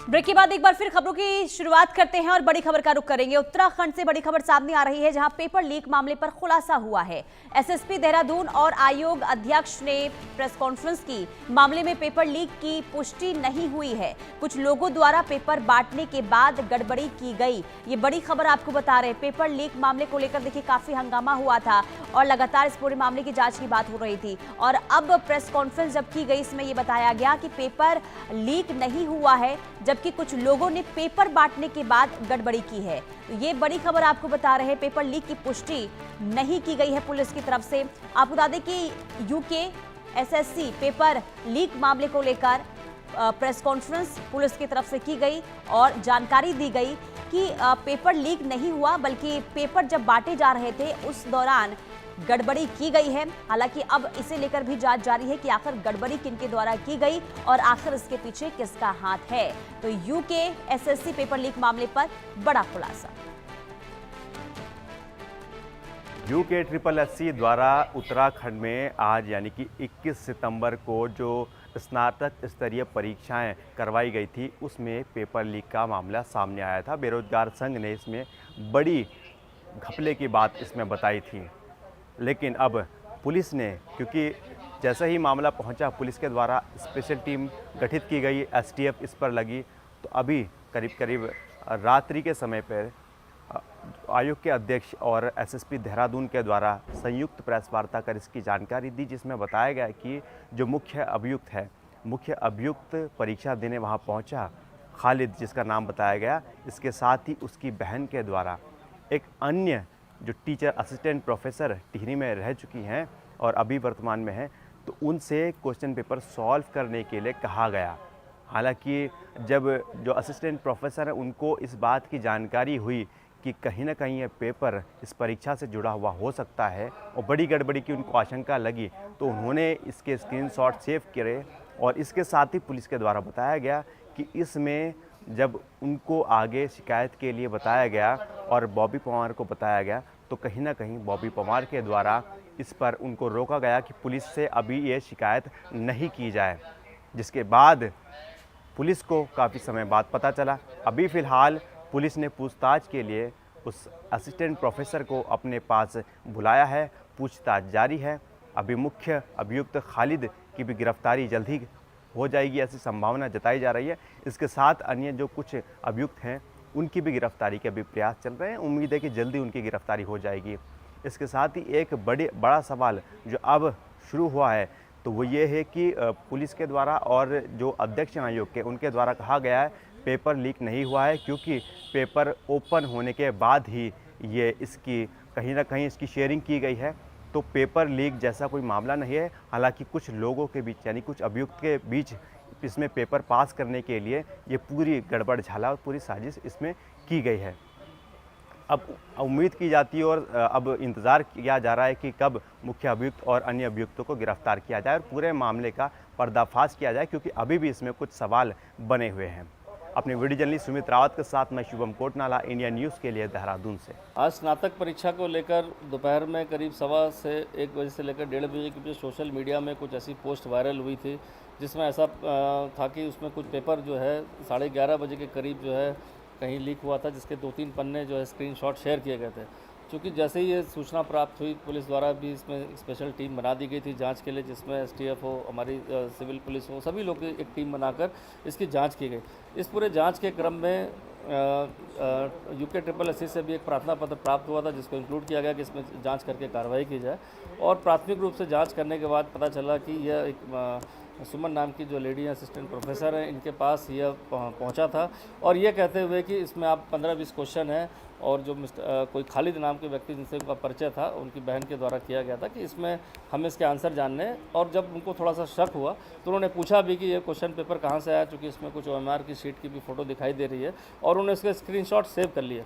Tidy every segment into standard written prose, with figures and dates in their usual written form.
Break के बाद एक बार फिर खबरों की शुरुआत करते हैं और बड़ी खबर का रुख करेंगे। उत्तराखंड से बड़ी खबर सामने आ रही है, जहां पेपर लीक मामले पर खुलासा हुआ है। एसएसपी देहरादून और आयोग अध्यक्ष ने प्रेस कॉन्फ्रेंस की। मामले में पेपर लीक की पुष्टि नहीं हुई है। कुछ लोगों द्वारा पेपर बांटने के बाद गड़बड़ी की गई, ये बड़ी खबर आपको बता रहे हैं। पेपर लीक मामले को लेकर देखिए काफी हंगामा हुआ था और लगातार इस पूरे मामले की जांच की बात हो रही थी। और अब प्रेस कॉन्फ्रेंस जब की गई, इसमें यह बताया गया कि पेपर लीक नहीं हुआ है, जबकि कुछ लोगों ने पेपर बांटने के बाद गड़बड़ी की है। तो ये बड़ी खबर आपको बता रहे हैं। पेपर लीक की पुष्टि नहीं की गई है पुलिस की तरफ से। आपको बता दें कि यूके एसएससी पेपर लीक मामले को लेकर प्रेस कॉन्फ्रेंस पुलिस की तरफ से की गई और जानकारी दी गई कि पेपर लीक नहीं हुआ, बल्कि पेपर जब बांटे जा रहे थे उस दौरान गड़बड़ी की गई है। हालांकि अब इसे लेकर भी जांच जारी है कि आखिर गड़बड़ी किनके द्वारा की गई और आखिर इसके पीछे किसका हाथ है। तो यूके एसएससी पेपर लीक मामले पर बड़ा खुलासा। यूके SSSC द्वारा उत्तराखंड में आज यानी कि 21 सितंबर को जो स्नातक स्तरीय परीक्षाएं करवाई गई थी, उसमें पेपर लीक का मामला सामने आया था। बेरोजगार संघ ने इसमें बड़ी घपले की बात इसमें बताई थी। लेकिन अब पुलिस ने, क्योंकि जैसे ही मामला पहुंचा, पुलिस के द्वारा स्पेशल टीम गठित की गई, STF इस पर लगी। तो अभी करीब करीब रात्रि के समय पर आयोग के अध्यक्ष और SSP देहरादून के द्वारा संयुक्त प्रेस वार्ता कर इसकी जानकारी दी, जिसमें बताया गया कि जो मुख्य अभियुक्त परीक्षा देने वहां पहुंचा, खालिद जिसका नाम बताया गया, इसके साथ ही उसकी बहन के द्वारा एक अन्य जो टीचर असिस्टेंट प्रोफेसर टिहरी में रह चुकी हैं और अभी वर्तमान में हैं, तो उनसे क्वेश्चन पेपर सॉल्व करने के लिए कहा गया। हालांकि जब जो असिस्टेंट प्रोफेसर हैं उनको इस बात की जानकारी हुई कि कहीं ना कहीं ये पेपर इस परीक्षा से जुड़ा हुआ हो सकता है और बड़ी गड़बड़ी की उनको आशंका लगी, तो उन्होंने इसके स्क्रीनशॉट सेव करे। और इसके साथ ही पुलिस के द्वारा बताया गया कि इसमें जब उनको आगे शिकायत के लिए बताया गया और बॉबी पवार को बताया गया, तो कहीं ना कहीं बॉबी पवार के द्वारा इस पर उनको रोका गया कि पुलिस से अभी ये शिकायत नहीं की जाए, जिसके बाद पुलिस को काफ़ी समय बाद पता चला। अभी फ़िलहाल पुलिस ने पूछताछ के लिए उस असिस्टेंट प्रोफेसर को अपने पास बुलाया है, पूछताछ जारी है। अभी मुख्य अभियुक्त खालिद की भी गिरफ्तारी जल्द ही हो जाएगी, ऐसी संभावना जताई जा रही है। इसके साथ अन्य जो कुछ अभियुक्त हैं उनकी भी गिरफ्तारी के अभी प्रयास चल रहे हैं। उम्मीद है कि जल्दी उनकी गिरफ्तारी हो जाएगी। इसके साथ ही एक बड़ा सवाल जो अब शुरू हुआ है, तो वो ये है कि पुलिस के द्वारा और जो अध्यक्ष आयोग के उनके द्वारा कहा गया है पेपर लीक नहीं हुआ है, क्योंकि पेपर ओपन होने के बाद ही ये इसकी कहीं ना कहीं इसकी शेयरिंग की गई है। तो पेपर लीक जैसा कोई मामला नहीं है। हालांकि कुछ लोगों के बीच यानी कुछ अभियुक्त के बीच इसमें पेपर पास करने के लिए ये पूरी गड़बड़ झाला और पूरी साजिश इसमें की गई है। अब उम्मीद की जाती है और अब इंतज़ार किया जा रहा है कि कब मुख्य अभियुक्त और अन्य अभियुक्तों को गिरफ्तार किया जाए और पूरे मामले का पर्दाफाश किया जाए, क्योंकि अभी भी इसमें कुछ सवाल बने हुए हैं। अपने वीडियो जर्नलिस्ट सुमित रावत के साथ मैं शुभम कोटनाला, इंडिया न्यूज़ के लिए देहरादून से। आज स्नातक परीक्षा को लेकर दोपहर में करीब 1:15 से 1 बजे से लेकर 1:30 बजे के बीच सोशल मीडिया में कुछ ऐसी पोस्ट वायरल हुई थी, जिसमें ऐसा था कि उसमें कुछ पेपर जो है 11:30 बजे के करीब जो है कहीं लीक हुआ था, जिसके 2-3 पन्ने जो है स्क्रीनशॉट शेयर किए गए थे। क्योंकि जैसे ही ये सूचना प्राप्त हुई, पुलिस द्वारा भी इसमें स्पेशल टीम बना दी गई थी जांच के लिए, जिसमें STF हो, हमारी सिविल पुलिस हो, सभी लोग की एक टीम बनाकर इसकी जांच की गई। इस पूरे जांच के क्रम में यूके SSSC से भी एक प्रार्थना पत्र प्राप्त हुआ था, जिसको इंक्लूड किया गया कि इसमें जांच करके कार्रवाई की जाए। और प्राथमिक रूप से जांच करने के बाद पता चला कि यह एक सुमन नाम की जो लेडी असिस्टेंट प्रोफेसर हैं, इनके पास यह पहुंचा था और ये कहते हुए कि इसमें आप 15-20 क्वेश्चन हैं, और जो कोई खालिद नाम के व्यक्ति जिनसे उनका परिचय था, उनकी बहन के द्वारा किया गया था कि इसमें हमें इसके आंसर जानने हैं। और जब उनको थोड़ा सा शक हुआ तो उन्होंने पूछा भी कि ये क्वेश्चन पेपर कहाँ से आया, चूँकि इसमें कुछ OMR की शीट की भी फ़ोटो दिखाई दे रही है, और उन्होंने इसके स्क्रीनशॉट सेव कर लिए।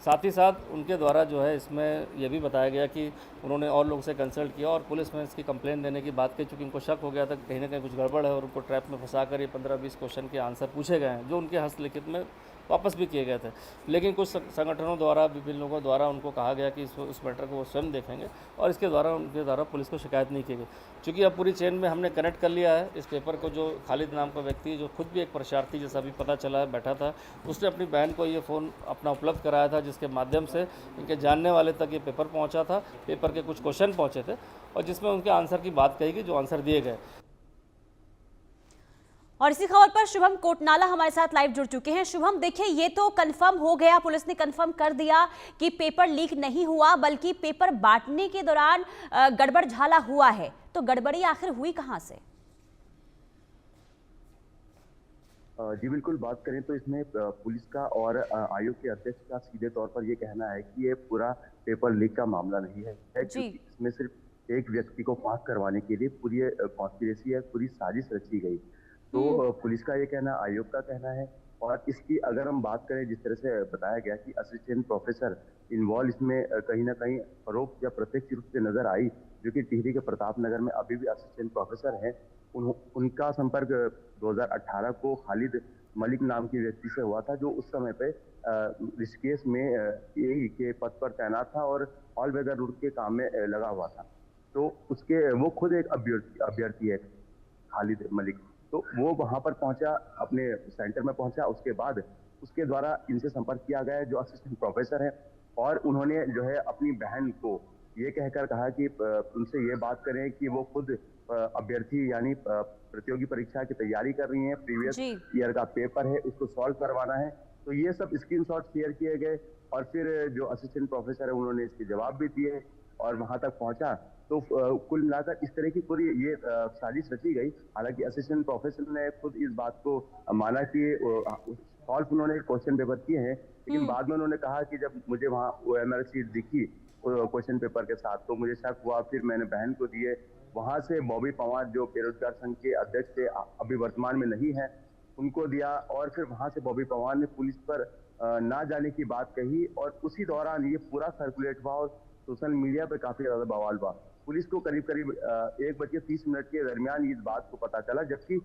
साथ ही साथ उनके द्वारा जो है इसमें ये भी बताया गया कि उन्होंने और लोगों से कंसल्ट किया और पुलिस में इसकी कंप्लेंट देने की बात की, चूँकि उनको शक हो गया था कहीं ना कहीं कुछ गड़बड़ है और उनको ट्रैप में फंसा कर ये 15-20 क्वेश्चन के आंसर पूछे गए हैं जो उनके हस्तलिखित में वापस भी किए गए थे। लेकिन कुछ संगठनों द्वारा, विभिन्न लोगों द्वारा उनको कहा गया कि इस मैटर को वो स्वयं देखेंगे और इसके द्वारा उनके द्वारा पुलिस को शिकायत नहीं की गई। चूँकि अब पूरी चेन में हमने कनेक्ट कर लिया है इस पेपर को, जो खालिद नाम का व्यक्ति जो खुद भी एक परीक्षार्थी जैसा अभी पता चला है बैठा था, उसने अपनी बहन को ये फ़ोन अपना उपलब्ध कराया था जिसके माध्यम से इनके जानने वाले तक ये पेपर पहुँचा था। पेपर के कुछ क्वेश्चन पहुँचे थे और जिसमें उनके आंसर की बात कही गई, जो आंसर दिए गए। और इसी खबर पर शुभम कोटनाला हमारे साथ लाइव जुड़ चुके हैं। शुभम, देखिए ये तो कंफर्म हो गया, पुलिस ने कंफर्म कर दिया कि पेपर लीक नहीं हुआ बल्कि पेपर बांटने के दौरान गड़बड़ झाला हुआ है। तो गड़बड़ी आखिर हुई कहां से? जी बिल्कुल, बात करें तो इसमें पुलिस का और आयोग के अध्यक्ष का सीधे तौर पर ये कहना है कि ये पूरा पेपर लीक का मामला नहीं है, क्योंकि इसमें सिर्फ एक व्यक्ति को पास करवाने के लिए पूरी कॉन्स्पिरेसी है, पूरी साजिश रची गई। तो पुलिस का ये कहना, आयोग का कहना है। और इसकी अगर हम बात करें, जिस तरह से बताया गया कि असिस्टेंट प्रोफेसर इन्वॉल्व इसमें कहीं ना कहीं परोक्ष या प्रत्यक्ष रूप से नजर आई, जो कि टिहरी के प्रताप नगर में अभी भी असिस्टेंट प्रोफेसर हैं। उनका संपर्क 2018 को खालिद मलिक नाम के व्यक्ति से हुआ था, जो उस समय पे ऋषिकेश में एई के पद पर तैनात था और ऑल वेदर रूट के काम में लगा हुआ था। तो उसके वो खुद एक अभ्यर्थी है खालिद मलिक। तो वो वहां पर पहुंचा, अपने सेंटर में पहुंचा। उसके बाद उसके द्वारा इनसे संपर्क किया गया जो असिस्टेंट प्रोफेसर है, और उन्होंने जो है अपनी बहन को ये कहकर कहा कि उनसे ये बात करें कि वो खुद अभ्यर्थी यानी प्रतियोगी परीक्षा की तैयारी कर रही हैं, प्रीवियस ईयर का पेपर है, उसको सॉल्व करवाना है। तो ये सब स्क्रीनशॉट शेयर किए गए और फिर जो असिस्टेंट प्रोफेसर है उन्होंने इसके जवाब भी दिए और वहां तक पहुंचा। तो कुल मिलाकर इस तरह की पूरी ये साजिश रची गई। हालांकि असिस्टेंट प्रोफेसर ने खुद इस बात को माना कि सॉल्व उन्होंने क्वेश्चन पेपर किए हैं, लेकिन बाद में उन्होंने कहा कि जब मुझे वहाँ OMR शीट दिखी क्वेश्चन पेपर के साथ तो मुझे शक हुआ, फिर मैंने बहन को दिए। वहां से बॉबी पवार जो बेरोजगार संघ के अध्यक्ष थे, अभी वर्तमान में नहीं है, उनको दिया। और फिर वहां से बॉबी पवार ने पुलिस पर ना जाने की बात कही और उसी दौरान ये पूरा सर्कुलेट हुआ और सोशल मीडिया पे काफी ज्यादा बवाल हुआ। पुलिस को करीब 1:30 के दरमियान इस बात को पता चला, जबकि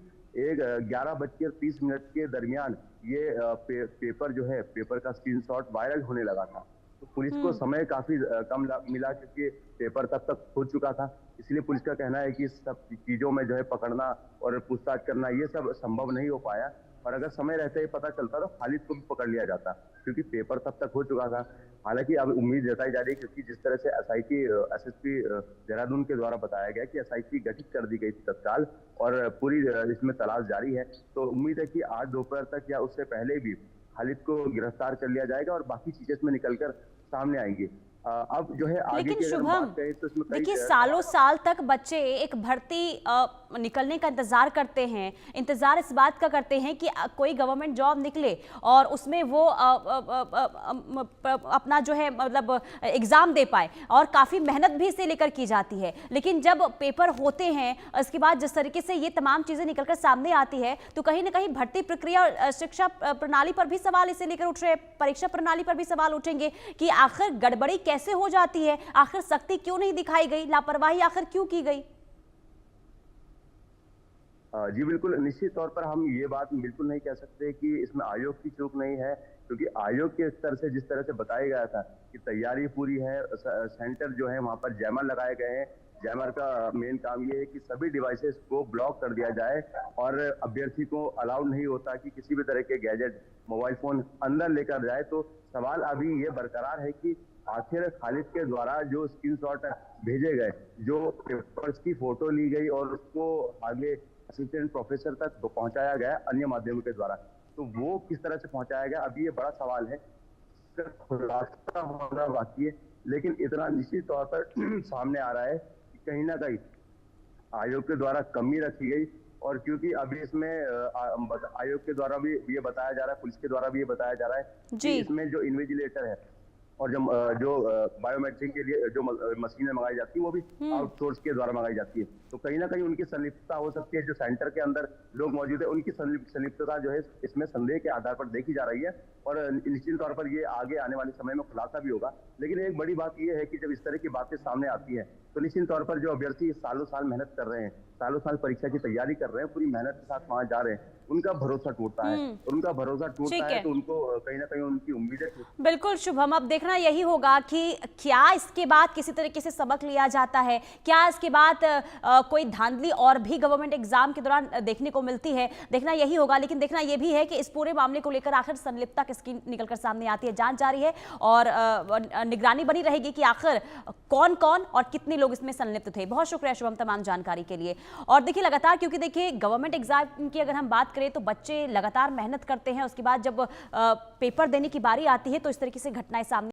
11:30 के दरमियान ये पेपर जो है, पेपर का स्क्रीनशॉट वायरल होने लगा था। तो पुलिस को समय काफी कम मिला क्योंकि पेपर तब तक हो चुका था। इसलिए पुलिस का कहना है कि सब चीजों में जो है पकड़ना और पूछताछ करना ये सब संभव नहीं हो पाया। और अगर समय रहते ही पता चलता तो खालिद को भी पकड़ लिया जाता, क्योंकि पेपर तब तक हो चुका था। हालांकि अब उम्मीद जताई जा रही है, क्योंकि जिस तरह से SSP देहरादून के द्वारा बताया गया कि SIT गठित कर दी गई थी तत्काल और पूरी इसमें तलाश जारी है। तो उम्मीद है कि आज दोपहर तक या उससे पहले भी खालिद को गिरफ्तार कर लिया जाएगा और बाकी चीजें इसमें निकलकर सामने आएंगी। अब जो है आगे लेकिन की अगर शुभम, बात करें तो इसमें देखिए सालों साल तक बच्चे एक भर्ती निकलने का इंतजार करते हैं, इंतजार इस बात का करते हैं कि कोई गवर्नमेंट जॉब निकले और उसमें वो अपना जो है मतलब एग्जाम दे पाए, और काफी मेहनत भी इसे लेकर की जाती है। लेकिन जब पेपर होते हैं उसके बाद जिस तरीके से ये तमाम चीजें निकलकर सामने आती है तो कहीं ना कहीं भर्ती प्रक्रिया और शिक्षा प्रणाली पर भी सवाल इसे लेकर उठ रहे, परीक्षा प्रणाली पर भी सवाल उठेंगे कि आखिर गड़बड़ी कैसे हो जाती है, आखिर सख्ती क्यों नहीं दिखाई गई, लापरवाही आखिर क्यों की गई? जी बिल्कुल, निश्चित तौर पर हम ये बात बिल्कुल नहीं कह सकते कि इसमें आयोग की चूक नहीं है, क्योंकि आयोग के स्तर से जिस तरह से बताया गया था कि तैयारी पूरी है, सेंटर जो है वहां पर जैमर लगाए गए हैं। जैमर का मेन काम ये है कि सभी डिवाइसेस को ब्लॉक कर दिया जाए और अभ्यर्थी को अलाउड नहीं होता कि किसी भी तरह के गैजेट, मोबाइल फोन अंदर लेकर जाए। तो सवाल अभी ये बरकरार है कि आखिर खालिद के द्वारा जो स्क्रीनशॉट भेजे गए, जो पेपर्स की फोटो ली गई और उसको आगे असिस्टेंट प्रोफेसर तक पहुंचाया गया अन्य माध्यमों के द्वारा, तो वो किस तरह से पहुंचाया गया अभी ये बड़ा सवाल है, खुलासा होना बाकी है। लेकिन इतना निश्चित तौर पर सामने आ रहा है कि कहीं ना कहीं आयोग के द्वारा कमी रखी गई। और क्योंकि अभी इसमें आयोग के द्वारा भी ये बताया जा रहा है, पुलिस के द्वारा भी ये बताया जा रहा है कि इसमें जो इन्विजिलेटर है और जो बायोमेट्रिक के लिए जो मशीनें मंगाई जाती है वो भी आउटसोर्स के द्वारा मंगाई जाती है। तो कहीं ना कहीं उनकी संलिप्तता हो सकती है। जो सेंटर के अंदर लोग मौजूद है उनकी संलिप्तता जो है इसमें संदेह के आधार पर देखी जा रही है और निश्चित तौर पर ये आगे आने वाले समय में खुलासा भी होगा। लेकिन एक बड़ी बात ये है कि जब इस तरह की बातें सामने आती है तो निश्चित तौर पर जो अभ्यर्थी सालों साल मेहनत कर रहे हैं, सालों साल परीक्षा की तैयारी कर रहे हैं, पूरी मेहनत के साथ वहां जा रहे हैं, उनका भरोसा टूटता है। और उनका भरोसा टूटता है तो उनको कहीं ना कहीं उनकी उम्मीदें टूटती। बिल्कुल शुभम, अब देखना यही होगा कि क्या इसके बाद किसी तरीके से सबक लिया जाता है, क्या इसके बाद कोई धांधली और भी गवर्नमेंट एग्जाम के दौरान देखने को मिलती है, देखना यही होगा। लेकिन देखना यह भी है कि इस पूरे मामले को लेकर आखिर संलिप्तता किसकी निकलकर सामने आती है। जांच जारी है और निगरानी बनी रहेगी कि आखिर कौन कौन और कितने लोग इसमें संलिप्त थे। बहुत शुक्रिया शुभम तमाम जानकारी के लिए। और देखिए लगातार, क्योंकि देखिए गवर्नमेंट एग्जाम की अगर हम बात करें तो बच्चे लगातार मेहनत करते हैं, उसके बाद जब पेपर देने की बारी आती है तो इस तरीके से घटनाएं सामने